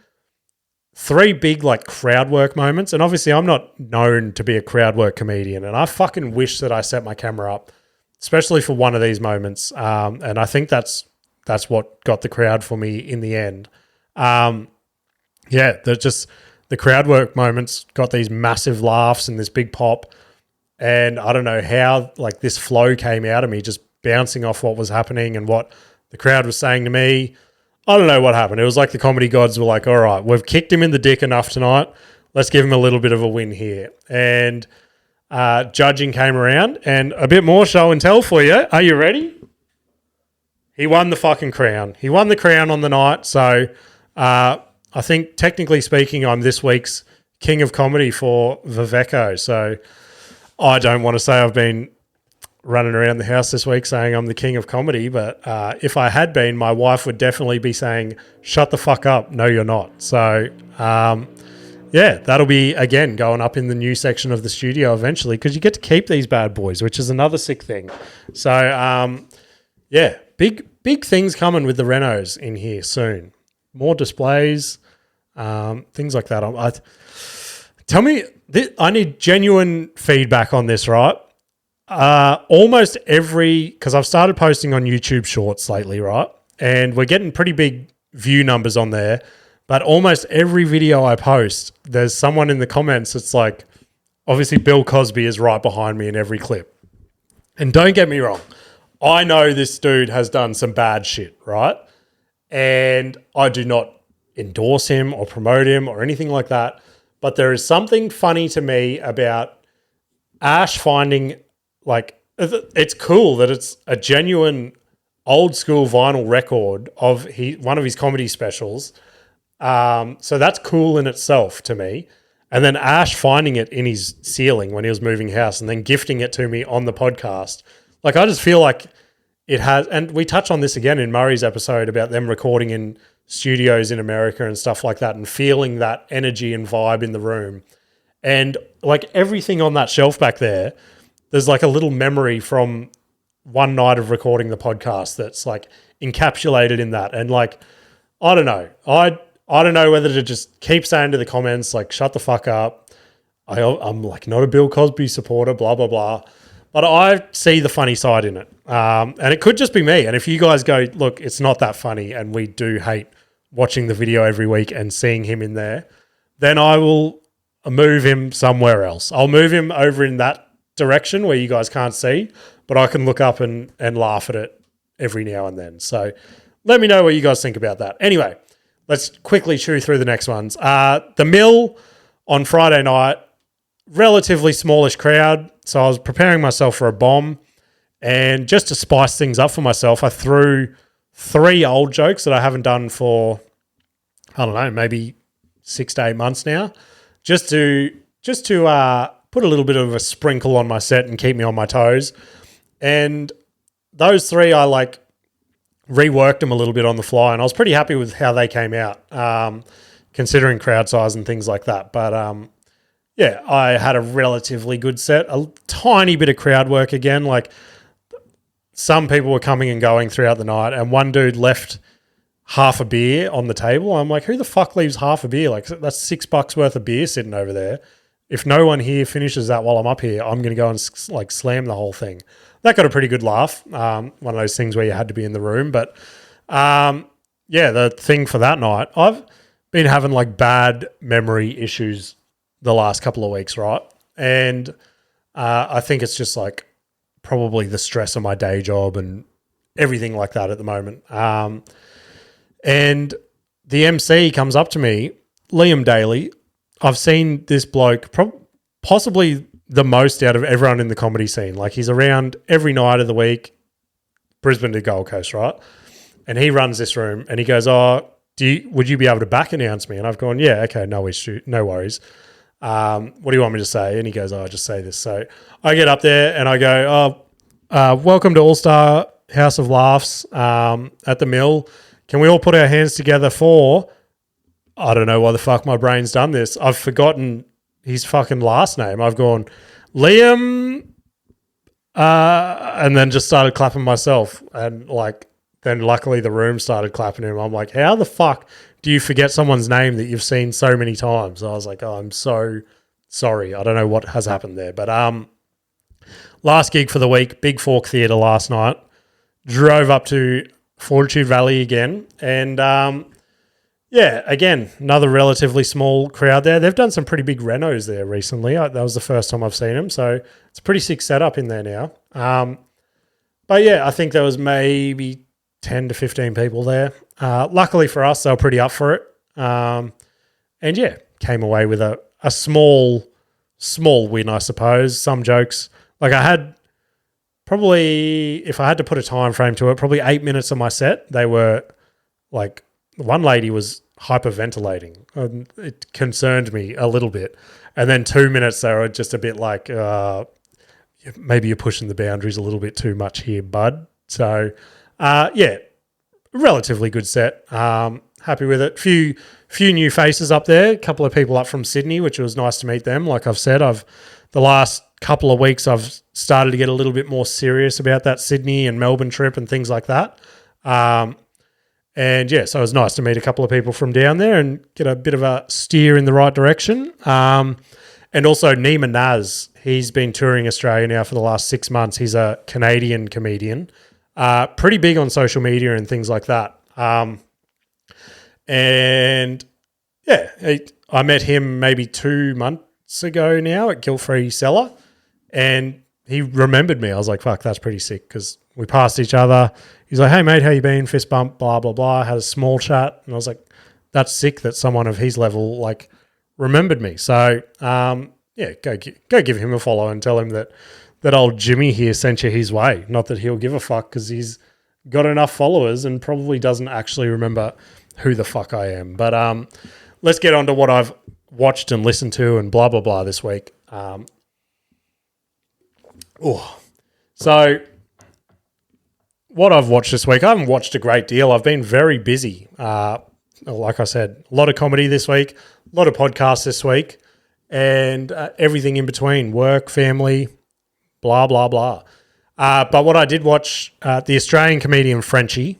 big like crowd work moments, and obviously I'm not known to be a crowd work comedian, and I fucking wish that I set my camera up, especially for one of these moments. And I think that's what got the crowd for me in the end. The crowd work moments got these massive laughs and this big pop, and I don't know how like this flow came out of me, just bouncing off what was happening and what the crowd was saying to me. I don't know what happened. It was like the comedy gods were like, all right, we've kicked him in the dick enough tonight. Let's give him a little bit of a win here. And judging came around, and a bit more show and tell for you. Are you ready? He won the fucking crown. He won the crown on the night. So I think technically speaking, I'm this week's king of comedy for Viveco. So I don't want to say I've been running around the house this week saying I'm the king of comedy, but if I had been, my wife would definitely be saying, shut the fuck up. No, you're not. So, that'll be, again, going up in the new section of the studio eventually, because you get to keep these bad boys, which is another sick thing. So, big things coming with the renos in here soon. More displays, things like that. Tell me, I need genuine feedback on this, right? Almost because I've started posting on YouTube Shorts lately, right? And we're getting pretty big view numbers on there, but almost every video I post, there's someone in the comments that's like, obviously Bill Cosby is right behind me in every clip. And don't get me wrong, I know this dude has done some bad shit, right? And I do not endorse him or promote him or anything like that, but there is something funny to me about Ash finding, like, it's cool that it's a genuine old school vinyl record of one of his comedy specials. So that's cool in itself to me. And then Ash finding it in his ceiling when he was moving house and then gifting it to me on the podcast. Like, I just feel like it has, and we touch on this again in Murray's episode about them recording in studios in America and stuff like that, and feeling that energy and vibe in the room. And like everything on that shelf back there's like a little memory from one night of recording the podcast that's like encapsulated in that. And like, I don't know. I don't know whether to just keep saying to the comments, like, shut the fuck up. I'm like not a Bill Cosby supporter, blah, blah, blah. But I see the funny side in it. And it could just be me. And if you guys go, look, it's not that funny, and we do hate watching the video every week and seeing him in there, then I will move him somewhere else. I'll move him over in that direction where you guys can't see, but I can look up and laugh at it every now and then. So let me know what you guys think about that. Anyway, let's quickly chew through the next ones. The Mill on Friday night, relatively smallish crowd. So I was preparing myself for a bomb, and just to spice things up for myself, I threw 3 old jokes that I haven't done for, I don't know, maybe 6 to 8 months now, just to put a little bit of a sprinkle on my set and keep me on my toes. And those 3, I like reworked them a little bit on the fly, and I was pretty happy with how they came out, considering crowd size and things like that. But I had a relatively good set, a tiny bit of crowd work again. Like, some people were coming and going throughout the night, and one dude left half a beer on the table. I'm like, who the fuck leaves half a beer? Like, that's $6 worth of beer sitting over there. If no one here finishes that while I'm up here, I'm going to go and like slam the whole thing. That got a pretty good laugh. One of those things where you had to be in the room. But the thing for that night, I've been having like bad memory issues the last couple of weeks, right? And I think it's just like probably the stress of my day job and everything like that at the moment. And the MC comes up to me, Liam Daly. I've seen this bloke possibly the most out of everyone in the comedy scene. Like, he's around every night of the week, Brisbane to Gold Coast, right? And he runs this room and he goes, oh, would you be able to back announce me? And I've gone, yeah, okay, no worries. What do you want me to say? And he goes, oh, just say this. So I get up there and I go, welcome to All-Star House of Laughs at the Mill. Can we all put our hands together for, I don't know why the fuck my brain's done this. I've forgotten his fucking last name. I've gone, Liam, and then just started clapping myself. And like, then luckily the room started clapping him. I'm like, how the fuck do you forget someone's name that you've seen so many times? I was like, oh, I'm so sorry. I don't know what has happened there. But last gig for the week, Big Fork Theatre last night. Drove up to Fortitude Valley again. And yeah, again, another relatively small crowd there. They've done some pretty big renos there recently. That was the first time I've seen them. So it's a pretty sick setup in there now. But yeah, I think there was maybe 10 to 15 people there. Luckily for us, they were pretty up for it. And yeah, came away with a small win, I suppose. Some jokes. Like, I had probably, if I had to put a time frame to it, probably 8 minutes of my set, they were like, one lady was hyperventilating. It concerned me a little bit. And then 2 minutes, they were just a bit like, maybe you're pushing the boundaries a little bit too much here, bud. So, yeah, relatively good set. Happy with it. Few new faces up there. A couple of people up from Sydney, which was nice to meet them. Like I've said, the last couple of weeks I've started to get a little bit more serious about that Sydney and Melbourne trip and things like that. And yeah, so it was nice to meet a couple of people from down there and get a bit of a steer in the right direction. And also Nima Naz, he's been touring Australia now for the last 6 months. He's a Canadian comedian, pretty big on social media and things like that. And yeah, I met him maybe 2 months ago now at Guilt-Free Cellar, and he remembered me. I was like, fuck, that's pretty sick, because we passed each other. He's like, hey, mate, how you been? Fist bump, blah, blah, blah. Had a small chat. And I was like, that's sick that someone of his level, like, remembered me. So, yeah, go give him a follow and tell him that old Jimmy here sent you his way. Not that he'll give a fuck, because he's got enough followers and probably doesn't actually remember who the fuck I am. But let's get on to what I've watched and listened to and blah, blah, blah this week. So what I've watched this week, I haven't watched a great deal. I've been very busy. Like I said, a lot of comedy this week, a lot of podcasts this week, and everything in between, work, family, blah, blah, blah. But what I did watch, the Australian comedian Frenchy,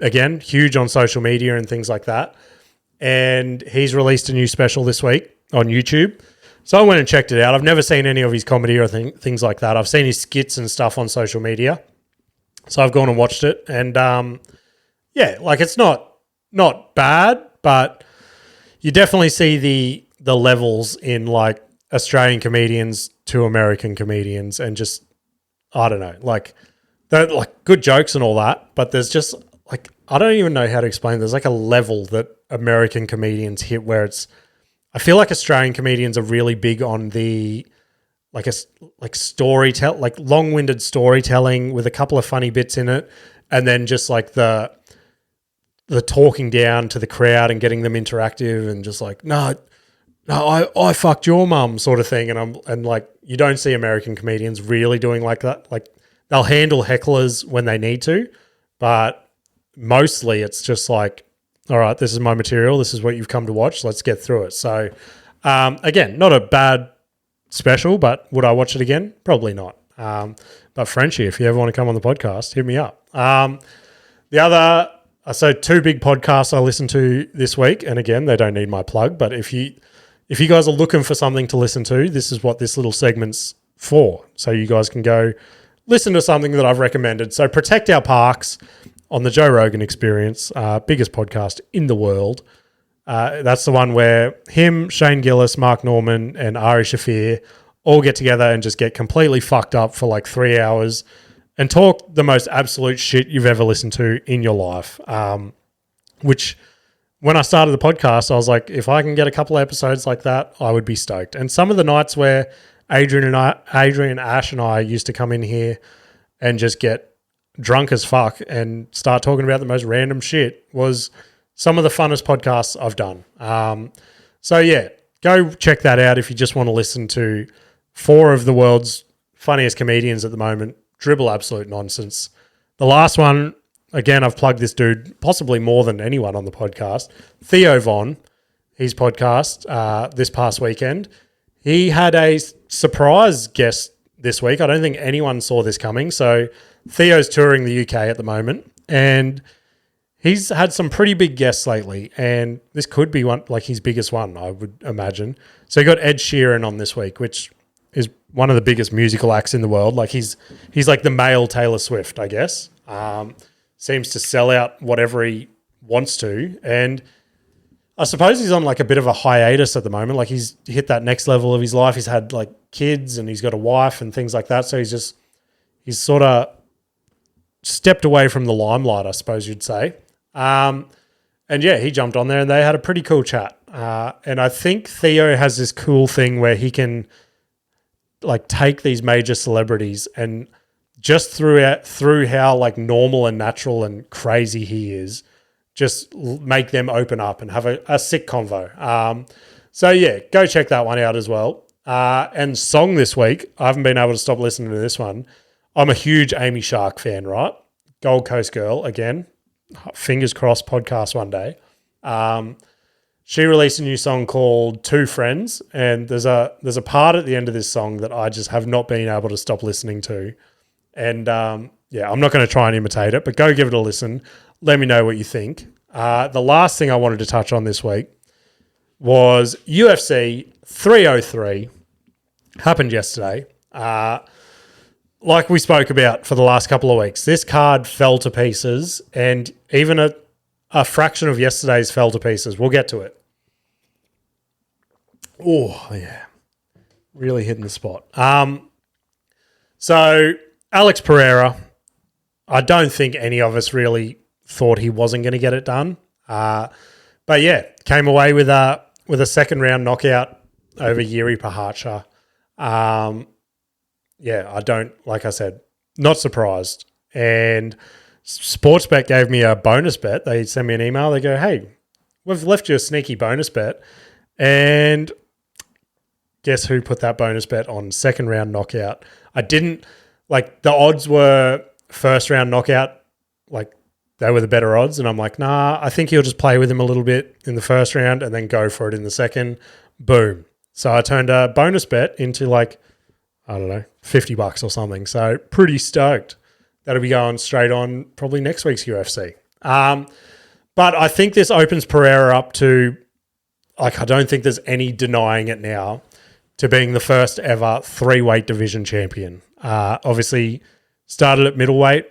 again, huge on social media and things like that. And he's released a new special this week on YouTube. So I went and checked it out. I've never seen any of his comedy or things like that. I've seen his skits and stuff on social media. So I've gone and watched it. And yeah, like, it's not bad, but you definitely see the levels in like Australian comedians to American comedians, and just, I don't know, like, they're like good jokes and all that, but there's just like, I don't even know how to explain. There's like a level that American comedians hit where it's, I feel like Australian comedians are really big on the like storytelling, like long-winded storytelling with a couple of funny bits in it, and then just like the talking down to the crowd and getting them interactive and just like, no, I fucked your mum sort of thing. And like, you don't see American comedians really doing like that. Like, they'll handle hecklers when they need to, but mostly it's just like, all right, this is my material. This is what you've come to watch. Let's get through it. So, again, not a bad special, but would I watch it again? Probably not. But Frenchy, if you ever want to come on the podcast, hit me up. The other, so 2 big podcasts I listened to this week, and again, they don't need my plug, but if you guys are looking for something to listen to, this is what this little segment's for. So you guys can go listen to something that I've recommended. So Protect Our Parks on the Joe Rogan Experience, biggest podcast in the world. That's the one where him, Shane Gillis, Mark Norman, and Ari Shafir all get together and just get completely fucked up for like 3 hours and talk the most absolute shit you've ever listened to in your life. Which when I started the podcast, I was like, if I can get a couple of episodes like that, I would be stoked. And some of the nights where Adrian, Ash and I used to come in here and just get drunk as fuck and start talking about the most random shit was some of the funnest podcasts I've done. So yeah, go check that out if you just want to listen to 4 of the world's funniest comedians at the moment dribble absolute nonsense. The last one, again, I've plugged this dude possibly more than anyone on the podcast, Theo Von, his podcast this past weekend. He had a surprise guest this week. I don't think anyone saw this coming. So Theo's touring the UK at the moment, and he's had some pretty big guests lately, and this could be one like his biggest one, I would imagine. So he got Ed Sheeran on this week, which is one of the biggest musical acts in the world. Like he's like the male Taylor Swift, I guess. Seems to sell out whatever he wants to, and I suppose he's on like a bit of a hiatus at the moment. Like he's hit that next level of his life. He's had like kids and he's got a wife and things like that. So he's sort of stepped away from the limelight, I suppose you'd say. And yeah, he jumped on there and they had a pretty cool chat. And I think Theo has this cool thing where he can like take these major celebrities and just through how like normal and natural and crazy he is, just make them open up and have a sick convo. So yeah, go check that one out as well. And song this week, I haven't been able to stop listening to this one. I'm a huge Amy Shark fan, right? Gold Coast girl, again. Fingers crossed podcast one day. She released a new song called Two Friends, and there's a part at the end of this song that I just have not been able to stop listening to. And yeah, I'm not going to try and imitate it, but go give it a listen. Let me know what you think. The last thing I wanted to touch on this week was UFC 303. Happened yesterday. Like we spoke about for the last couple of weeks, this card fell to pieces, and even a fraction of yesterday's fell to pieces. We'll get to it. Oh, yeah. Really hitting the spot. So Alex Pereira, I don't think any of us really thought he wasn't going to get it done. But yeah, came away with a second round knockout over Yuri Pahacha. Yeah, like I said, not surprised. And Sportsbet gave me a bonus bet. They sent me an email. They go, hey, we've left you a sneaky bonus bet. And guess who put that bonus bet on second round knockout? I didn't, like the odds were first round knockout, like they were the better odds. And I'm like, nah, I think he'll just play with him a little bit in the first round and then go for it in the second. Boom. So I turned a bonus bet into like, I don't know, $50 or something. So pretty stoked. That'll be going straight on probably next week's UFC. But I think this opens Pereira up to, like, I don't think there's any denying it now, to being the first ever 3-weight division champion. Obviously started at middleweight,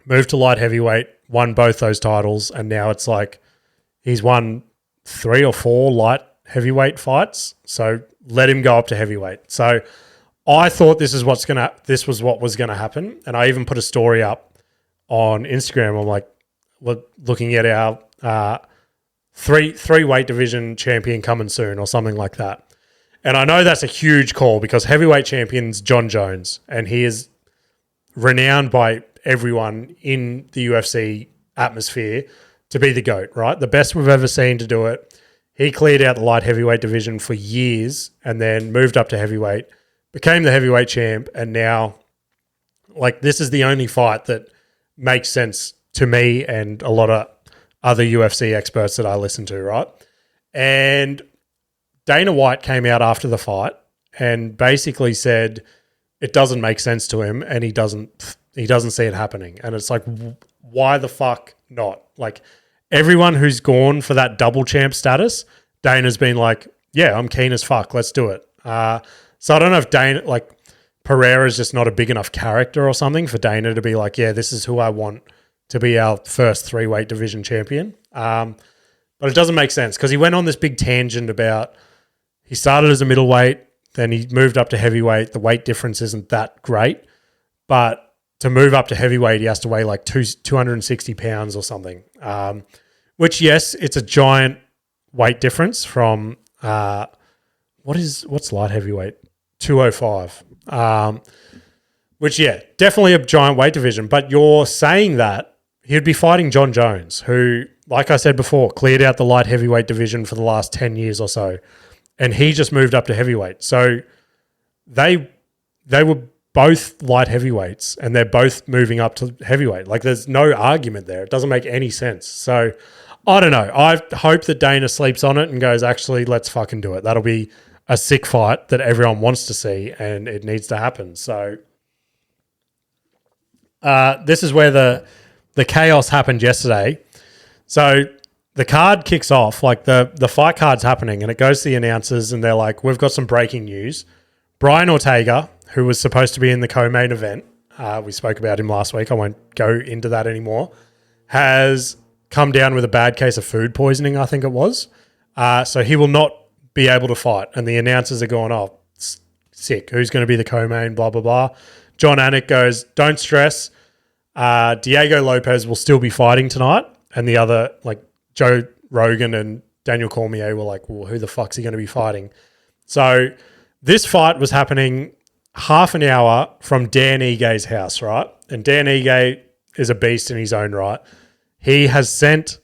moved to light heavyweight, won both those titles, and now it's like he's won 3 or 4 light heavyweight fights. So let him go up to heavyweight. So I thought this was what was gonna happen, and I even put a story up on Instagram. I'm like, looking at our three weight division champion coming soon, or something like that. And I know that's a huge call because heavyweight champion's John Jones, and he is renowned by everyone in the UFC atmosphere to be the GOAT, right? The best we've ever seen to do it. He cleared out the light heavyweight division for years and then moved up to heavyweight, became the heavyweight champ, and now, like, this is the only fight that makes sense to me and a lot of other UFC experts that I listen to, right? And Dana White came out after the fight and basically said it doesn't make sense to him and he doesn't see it happening. And it's like, why the fuck not? Like, everyone who's gone for that double champ status, Dana's been like, yeah, I'm keen as fuck. Let's do it. So I don't know if Pereira's just not a big enough character or something for Dana to be like, yeah, this is who I want to be our first 3-weight division champion. But it doesn't make sense because he went on this big tangent about he started as a middleweight, Then he moved up to heavyweight. The weight difference isn't that great, but to move up to heavyweight, he has to weigh like 260 pounds or something. Which, yes, it's a giant weight difference from what's light heavyweight? 205. Which, yeah, definitely a giant weight division. But you're saying that he'd be fighting John Jones, who, like I said before, cleared out the light heavyweight division for the last 10 years or so. And he just moved up to heavyweight. So they were both light heavyweights and they're both moving up to heavyweight. Like, there's no argument there. It doesn't make any sense. So I don't know. I hope that Dana sleeps on it and goes, actually, let's fucking do it. That'll be a sick fight that everyone wants to see and it needs to happen. So this is where the chaos happened yesterday. So the card kicks off, like the fight card's happening, and it goes to the announcers and they're like, we've got some breaking news. Brian Ortega, who was supposed to be in the co-main event, we spoke about him last week, I won't go into that anymore, has come down with a bad case of food poisoning, I think it was. So he will not be able to fight. And the announcers are going, oh, sick. Who's going to be the co-main, blah, blah, blah. John Anik goes, don't stress. Diego Lopez will still be fighting tonight. And the other, like Joe Rogan and Daniel Cormier were like, well, who the fuck's he going to be fighting? So this fight was happening half an hour from Dan Igue's house, right? And Dan Ige is a beast in his own right. He has sent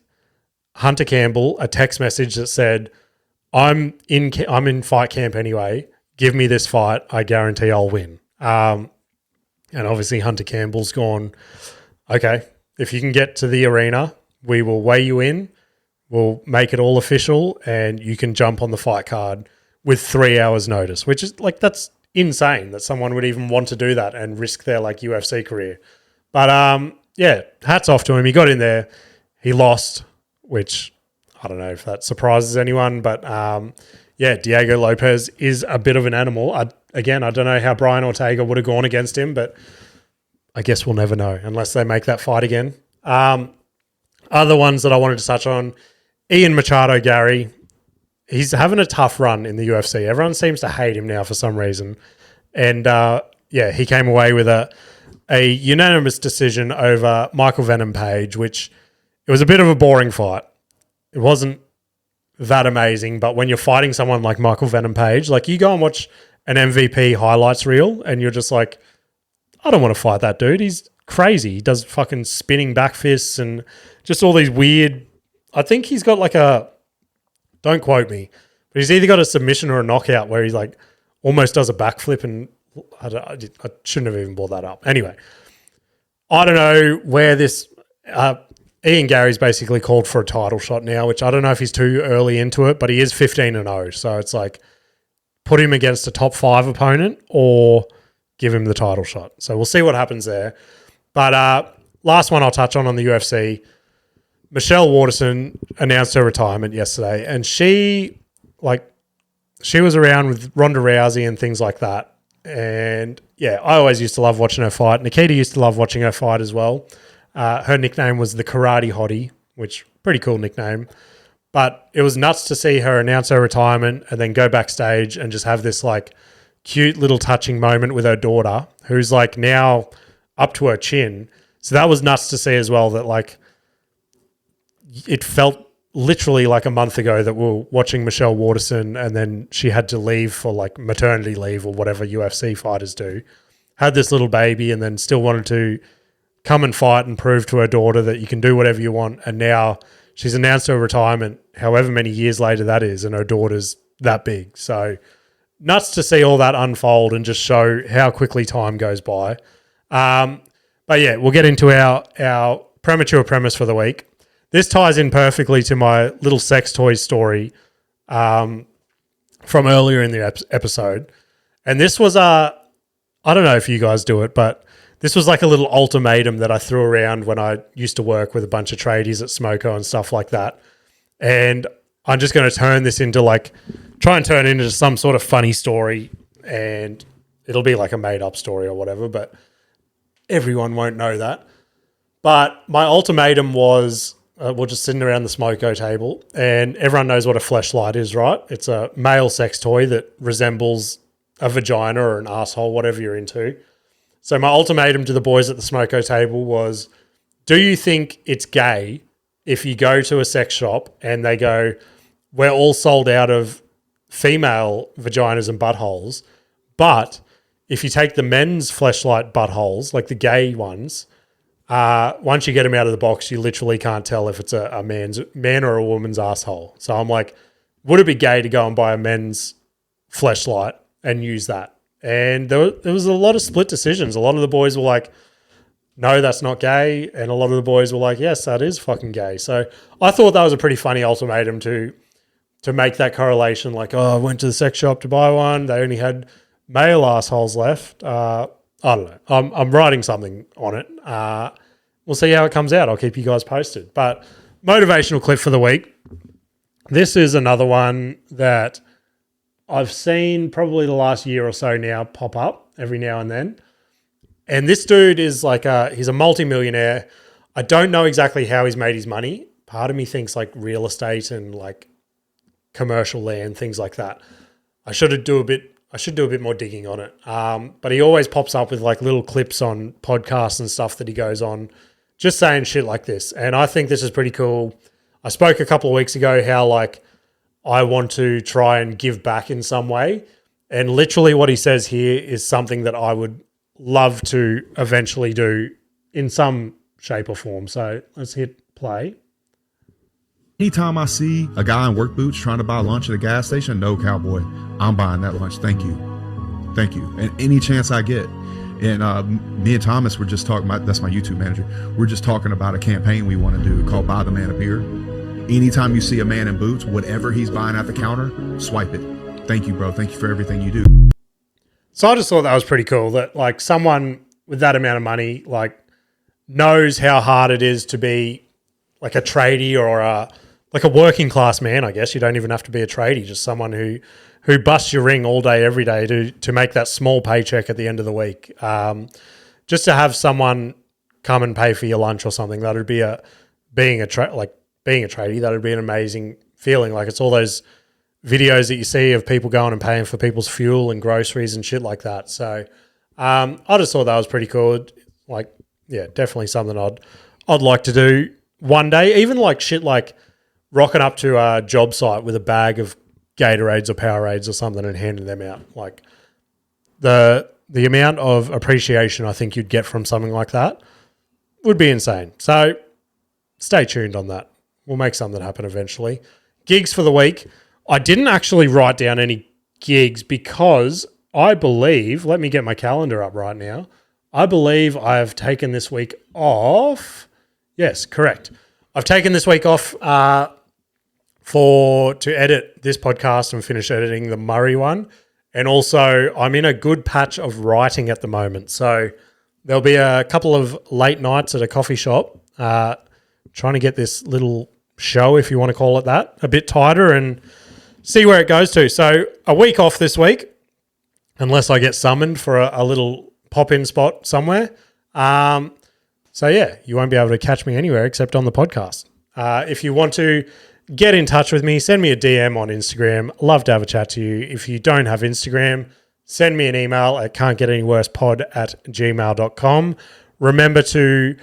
Hunter Campbell a text message that said, I'm in fight camp anyway. Give me this fight. I guarantee I'll win. And obviously Hunter Campbell's gone, okay, if you can get to the arena, we will weigh you in. We'll make it all official and you can jump on the fight card with 3 hours notice, which is like, that's insane that someone would even want to do that and risk their like UFC career. But yeah, hats off to him. He got in there. He lost, which I don't know if that surprises anyone, but yeah, Diego Lopez is a bit of an animal. I don't know how Brian Ortega would have gone against him, but I guess we'll never know unless they make that fight again. Other ones that I wanted to touch on, Ian Machado Gary, he's having a tough run in the UFC. Everyone seems to hate him now for some reason. And yeah, he came away with a unanimous decision over Michael Venom Page, which it was a bit of a boring fight. It wasn't that amazing, but when you're fighting someone like Michael Venom Page, like you go and watch an MVP highlights reel and you're just like, I don't want to fight that dude. He's crazy. He does fucking spinning back fists and just all these weird, I think he's got like a, don't quote me, but he's either got a submission or a knockout where he's like almost does a backflip and I shouldn't have even brought that up. Anyway, I don't know where this, Ian Gary's basically called for a title shot now, which I don't know if he's too early into it, but he is 15-0. So it's like put him against a top 5 opponent or give him the title shot. So we'll see what happens there. But last one I'll touch on the UFC, Michelle Waterson announced her retirement yesterday, and she was around with Ronda Rousey and things like that. And yeah, I always used to love watching her fight. Nikita used to love watching her fight as well. Her nickname was the Karate Hottie, which pretty cool nickname. But it was nuts to see her announce her retirement and then go backstage and just have this like cute little touching moment with her daughter, who's like now up to her chin. So that was nuts to see as well, that like it felt literally like a month ago that we were watching Michelle Waterson and then she had to leave for like maternity leave or whatever UFC fighters do. Had this little baby and then still wanted to come and fight and prove to her daughter that you can do whatever you want. And now she's announced her retirement, however many years later that is, and her daughter's that big. So nuts to see all that unfold and just show how quickly time goes by. But yeah, we'll get into our premature premise for the week. This ties in perfectly to my little sex toys story from earlier in the episode. And this was I don't know if you guys do it, but this was like a little ultimatum that I threw around when I used to work with a bunch of tradies at Smoko and stuff like that. And I'm just going to try and turn it into some sort of funny story, and it'll be like a made up story or whatever, but everyone won't know that. But my ultimatum was, we're just sitting around the Smoko table and everyone knows what a fleshlight is, right? It's a male sex toy that resembles a vagina or an asshole, whatever you're into. So my ultimatum to the boys at the smoko table was, do you think it's gay if you go to a sex shop and they go, we're all sold out of female vaginas and buttholes, but if you take the men's fleshlight buttholes, like the gay ones, once you get them out of the box, you literally can't tell if it's a man or a woman's asshole. So I'm like, would it be gay to go and buy a men's fleshlight and use that? And there was a lot of split decisions. A lot of the boys were like, no, that's not gay. And a lot of the boys were like, yes, that is fucking gay. So I thought that was a pretty funny ultimatum to make that correlation. Like, oh, I went to the sex shop to buy one. They only had male assholes left. I don't know. I'm writing something on it. We'll see how it comes out. I'll keep you guys posted. But motivational clip for the week. This is another one that I've seen probably the last year or so now pop up every now and then. And this dude is like he's a multimillionaire. I don't know exactly how he's made his money. Part of me thinks like real estate and like commercial land, things like that. I should do a bit more digging on it. But he always pops up with like little clips on podcasts and stuff that he goes on, just saying shit like this. And I think this is pretty cool. I spoke a couple of weeks ago how like I want to try and give back in some way. And literally what he says here is something that I would love to eventually do in some shape or form. So let's hit play. Anytime I see a guy in work boots trying to buy lunch at a gas station, no, cowboy, I'm buying that lunch. Thank you. Thank you. And any chance I get. And me and Thomas were just talking about, that's my YouTube manager, we're just talking about a campaign we want to do called Buy the Man a Beer. Anytime you see a man in boots, whatever he's buying at the counter, swipe it. Thank you, bro. Thank you for everything you do. So I just thought that was pretty cool that like someone with that amount of money like knows how hard it is to be like a tradie or like a working class man, I guess. You don't even have to be a tradie, just someone who busts your ring all day, every day to make that small paycheck at the end of the week. Just to have someone come and pay for your lunch or something, that would be being a tradie, that would be an amazing feeling. Like it's all those videos that you see of people going and paying for people's fuel and groceries and shit like that. So I just thought that was pretty cool. Like, yeah, definitely something I'd like to do one day. Even like shit like rocking up to a job site with a bag of Gatorades or Powerades or something and handing them out. Like the amount of appreciation I think you'd get from something like that would be insane. So stay tuned on that. We'll make something happen eventually. Gigs for the week. I didn't actually write down any gigs because I believe, let me get my calendar up right now. I believe I've taken this week off. Yes, correct. I've taken this week off to edit this podcast and finish editing the Murray one. And also I'm in a good patch of writing at the moment. So there'll be a couple of late nights at a coffee shop trying to get this little show, if you want to call it that, a bit tighter and see where it goes to. So a week off this week, unless I get summoned for a little pop-in spot somewhere. So yeah, you won't be able to catch me anywhere except on the podcast. If you want to get in touch with me, send me a DM on Instagram. Love to have a chat to you. If you don't have Instagram, send me an email at cantgetanyworsepod@gmail.com. Remember to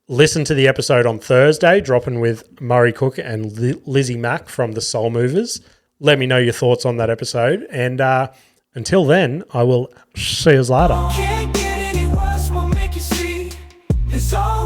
listen to the episode on Thursday, dropping with Murray Cook and Lizzie Mack from the Soul Movers. Let me know your thoughts on that episode. And until then, I will see you later. Can't get any worse, we'll make you see. It's all